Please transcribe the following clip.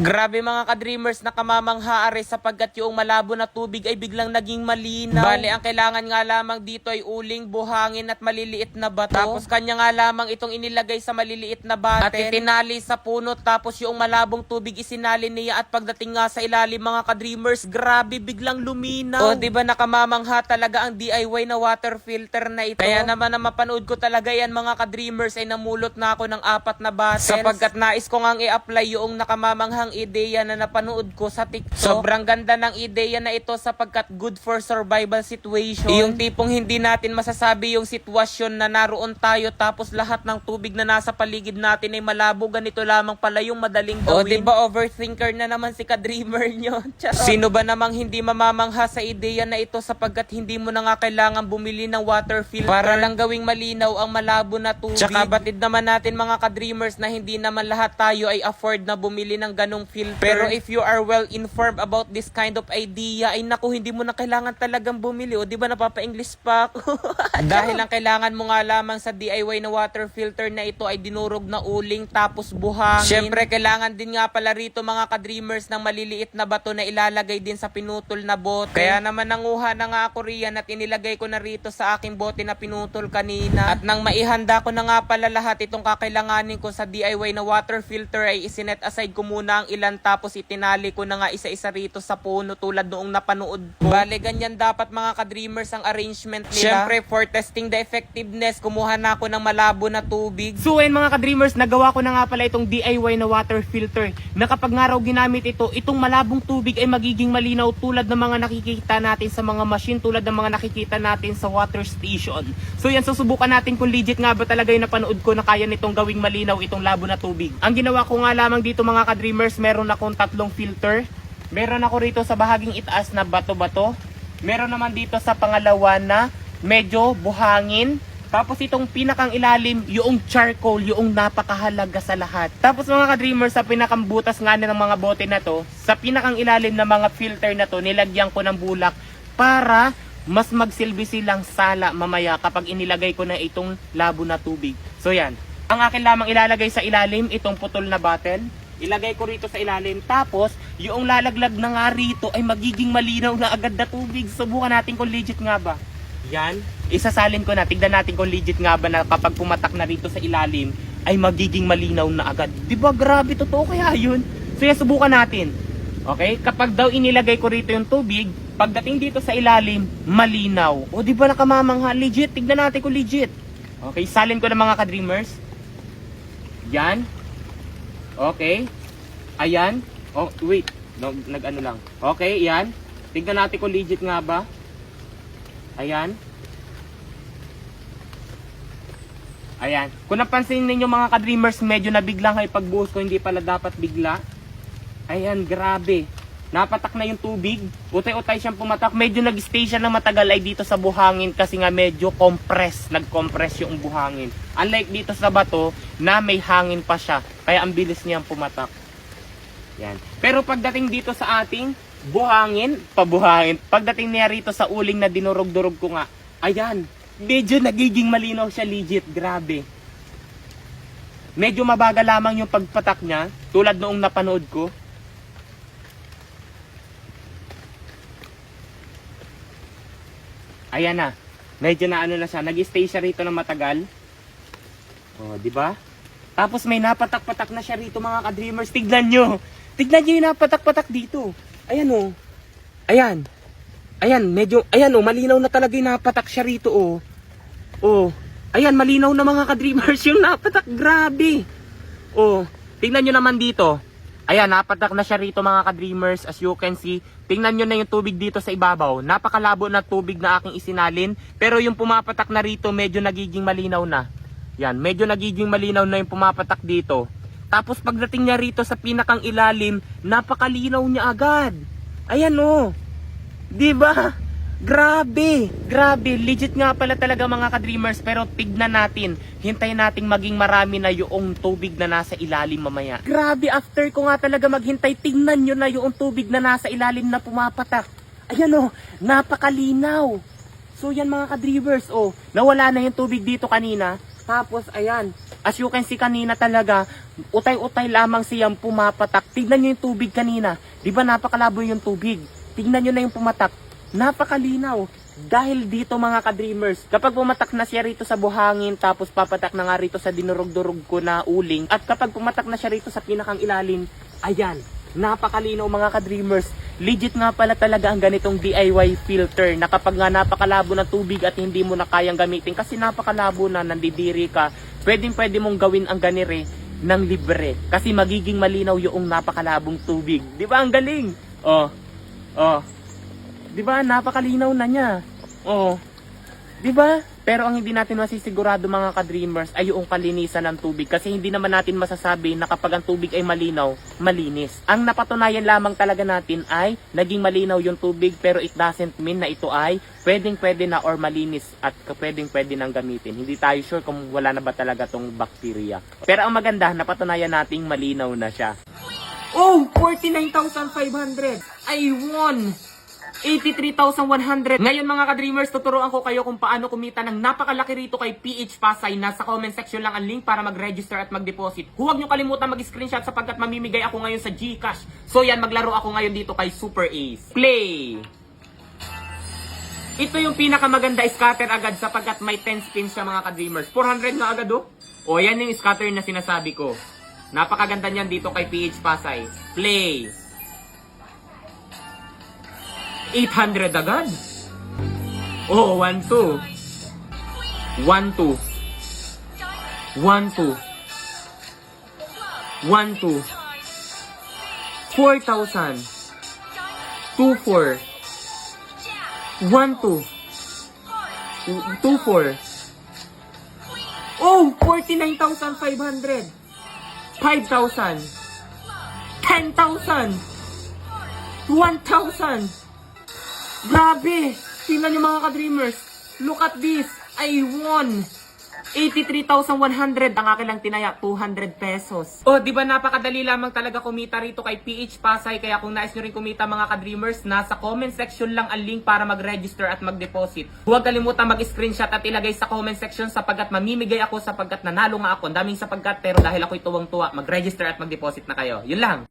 Grabe mga ka-dreamers, nakamamangha are sapagkat yung malabo na tubig ay biglang naging malinaw. Bale, ang kailangan nga lamang dito ay uling, buhangin at maliliit na bato. Tapos kanya nga lamang itong inilagay sa maliliit na baten at itinali sa puno. Tapos yung malabong tubig isinali niya at pagdating nga sa ilalim mga ka-dreamers, grabe biglang luminaw. O diba nakamamangha talaga ang DIY na water filter na ito. Kaya naman na mapanood ko talaga yan mga ka-dreamers ay namulot na ako ng 4 na bottles. Sapagkat nais ko nga i-apply yung nakamamanghang ideya na napanood ko sa TikTok. Sobrang ganda ng ideya na ito sapagkat good for survival situation. Yung tipong hindi natin masasabi yung sitwasyon na naroon tayo tapos lahat ng tubig na nasa paligid natin ay malabo. Ganito lamang pala yung madaling gawin. O diba overthinker na naman si ka-dreamer nyo? Sino ba namang hindi mamamangha sa ideya na ito sapagkat hindi mo na nga kailangan bumili ng water filter para lang gawing malinaw ang malabo na tubig. Tsaka batid naman natin mga ka-dreamers na hindi naman lahat tayo ay afford na bumili ng ganong filter. Pero if you are well informed about this kind of idea, ay naku, hindi mo na kailangan talagang bumili. O di ba napapa-English pa ako? Dahil ang kailangan mo nga lamang sa DIY na water filter na ito ay dinurog na uling tapos buhangin. Syempre kailangan din nga pala rito mga ka-dreamers ng maliliit na bato na ilalagay din sa pinutol na bote. Kaya naman nanguha na nga ako riyan at inilagay ko na rito sa aking bote na pinutol kanina. At nang maihanda ko na nga pala lahat itong kakailanganin ko sa DIY na water filter ay isinet aside ko muna ang ilan tapos itinali ko na nga isa-isa rito sa puno tulad noong napanood ko. Bale, ganyan dapat mga ka-dreamers ang arrangement nila. Syempre, for testing the effectiveness, kumuha na ako ng malabo na tubig. So ayun mga ka-dreamers, nagawa ko na nga pala itong DIY na water filter na kapag nga raw ginamit ito, itong malabong tubig ay magiging malinaw tulad ng mga nakikita natin sa mga machine, tulad ng mga nakikita natin sa water station. So yan, susubukan natin kung legit nga ba talaga yung napanood ko na kaya nitong gawing malinaw itong labo na tubig. Ang ginawa ko nga lamang dito mga ka-dreamers, meron akong 3 filter. Meron ako rito sa bahaging itaas na bato-bato. Meron naman dito sa pangalawa na medyo buhangin. Tapos itong pinakang ilalim, yung charcoal, yung napakahalaga sa lahat. Tapos mga ka-dreamers, sa pinakambutas nga ng mga bote na to, sa pinakang ilalim ng mga filter na to, nilagyan ko ng bulak para mas magsilbi silang sala mamaya kapag inilagay ko na itong labo na tubig. So yan, ang akin lamang ilalagay sa ilalim, itong putol na bottle. Ilagay ko rito sa ilalim. Tapos, yung lalaglag na nga rito ay magiging malinaw na agad na tubig. Subukan natin kung legit nga ba. Yan. Isasalin ko na. Tignan natin kung legit nga ba na kapag pumatak na rito sa ilalim ay magiging malinaw na agad. Diba grabe, totoo kaya yun? So yan, subukan natin. Okay? Kapag daw inilagay ko rito yung tubig, pagdating dito sa ilalim, malinaw. O diba nakamamangha? Legit. Tignan natin kung legit. Okay, salin ko na mga ka-dreamers. Yan. Okay. Ayan. Oh, wait. No, nag-ano lang. Okay, yan. Tignan natin kung legit nga ba. Ayan. Ayan. Kung napansin ninyo mga ka-dreamers, medyo nabiglang ay pagbuhos ko, hindi pala dapat bigla. Ayan, grabe. Napatak na yung tubig. Utay-utay siyang pumatak. Medyo nag-stay siya ng matagal ay dito sa buhangin kasi nga medyo nag-compress yung buhangin. Unlike dito sa bato na may hangin pa siya. Kaya ang bilis niyang pumatak. Yan. Pero pagdating dito sa ating buhangin, pagdating niya rito sa uling na dinurog-durog ko nga, ayan, medyo nagiging malinaw siya legit. Grabe. Medyo mabagal lamang yung pagpatak niya, tulad noong napanood ko. Ayan na. Medyo na ano na siya. Nag-stay siya rito ng matagal. Oh, di ba? Tapos may napatak-patak na siya rito mga ka-dreamers. Tignan nyo. Tignan nyo yung napatak-patak dito. Ayan oh. Ayan. Ayan, medyo, ayan oh, malinaw na talaga yung napatak siya rito oh. Oh. Ayan, malinaw na mga ka-dreamers yung napatak. Grabe. Oh. Tignan nyo naman dito. Ayan, napatak na siya rito mga ka-dreamers. As you can see, tingnan nyo na yung tubig dito sa ibabaw. Napakalabo na tubig na aking isinalin. Pero yung pumapatak na rito, medyo nagiging malinaw na. Yan, medyo nagiging malinaw na yung pumapatak dito. Tapos pagdating niya rito sa pinakang ilalim, napakalinaw niya agad. Ayan o. Diba? Grabe. Grabe. Legit nga pala talaga mga ka-dreamers. Pero tignan natin. Hintayin nating maging marami na yung tubig na nasa ilalim mamaya. Grabe. After ko nga talaga maghintay, tignan nyo na yung tubig na nasa ilalim na pumapatak. Ayan o. Napakalinaw. So yan mga ka-dreamers. Oh, nawala na yung tubig dito kanina. Tapos, ayan. As you can see kanina talaga, utay-utay lamang siyang pumapatak. Tignan nyo yung tubig kanina. Di ba napakalabo yung tubig? Tignan nyo na yung pumatak. Napakalinaw. Dahil dito mga ka-dreamers, kapag pumatak na siya rito sa buhangin, tapos papatak na nga rito sa dinurog-durog ko na uling, at kapag pumatak na siya rito sa pinakang ilalim, ayan, napakalinaw mga ka-dreamers. Legit nga pala talaga ang ganitong DIY filter na kapag nga napakalabo ng tubig at hindi mo na kayang gamitin kasi napakalabo na, nandidiri ka, pwede mong gawin ang ganire ng libre kasi magiging malinaw yung napakalabong tubig. Di ba ang galing? Oh. Di ba napakalinaw na niya? Oh. Di ba? Pero ang hindi natin masisigurado mga ka-dreamers ay yung kalinisan ng tubig kasi hindi naman natin masasabi na kapag ang tubig ay malinaw, malinis. Ang napatunayan lamang talaga natin ay naging malinaw yung tubig pero it doesn't mean na ito ay pwede na or malinis at pwede nang gamitin. Hindi tayo sure kung wala na ba talaga tong bacteria. Pero ang maganda, napatunayan nating malinaw na siya. Oh! 49,500! I won! 83,100. Ngayon mga ka-dreamers, tuturuan ko kayo kung paano kumita ng napakalaki rito kay PH Pasay. Nasa comment section lang ang link para mag-register at mag-deposit. Huwag nyo kalimutan mag-screenshot sapagkat mamimigay ako ngayon sa GCash. So yan, maglaro ako ngayon dito kay Super Ace. Play! Ito yung pinakamaganda scatter agad sapagkat may 10 spins siya mga ka-dreamers. 400 na agad oh. O yan yung scatter na sinasabi ko. Napakaganda niyan dito kay PH Pasay. Play! 800 agad. Oh, 1, 2. 1, 2. 1, 2. 1, 2. 4,000. 2, 4. 1, 2. 2, 4. Oh, 49,500. 5,000. 10,000. 1,000. Grabe! Tingnan nyo mga ka-dreamers. Look at this. I won 83,100. Ang akin lang tinaya, 200 pesos. Oh, di ba napakadali lamang talaga kumita rito kay PH Pasay. Kaya kung nais nyo rin kumita mga ka-dreamers, nasa comment section lang ang link para mag-register at mag-deposit. Huwag kalimutan mag-screenshot at ilagay sa comment section sapagkat mamimigay ako sapagkat nanalo nga ako. Ang daming sapagkat pero dahil ako'y tuwang-tuwa, mag-register at mag-deposit na kayo. Yun lang.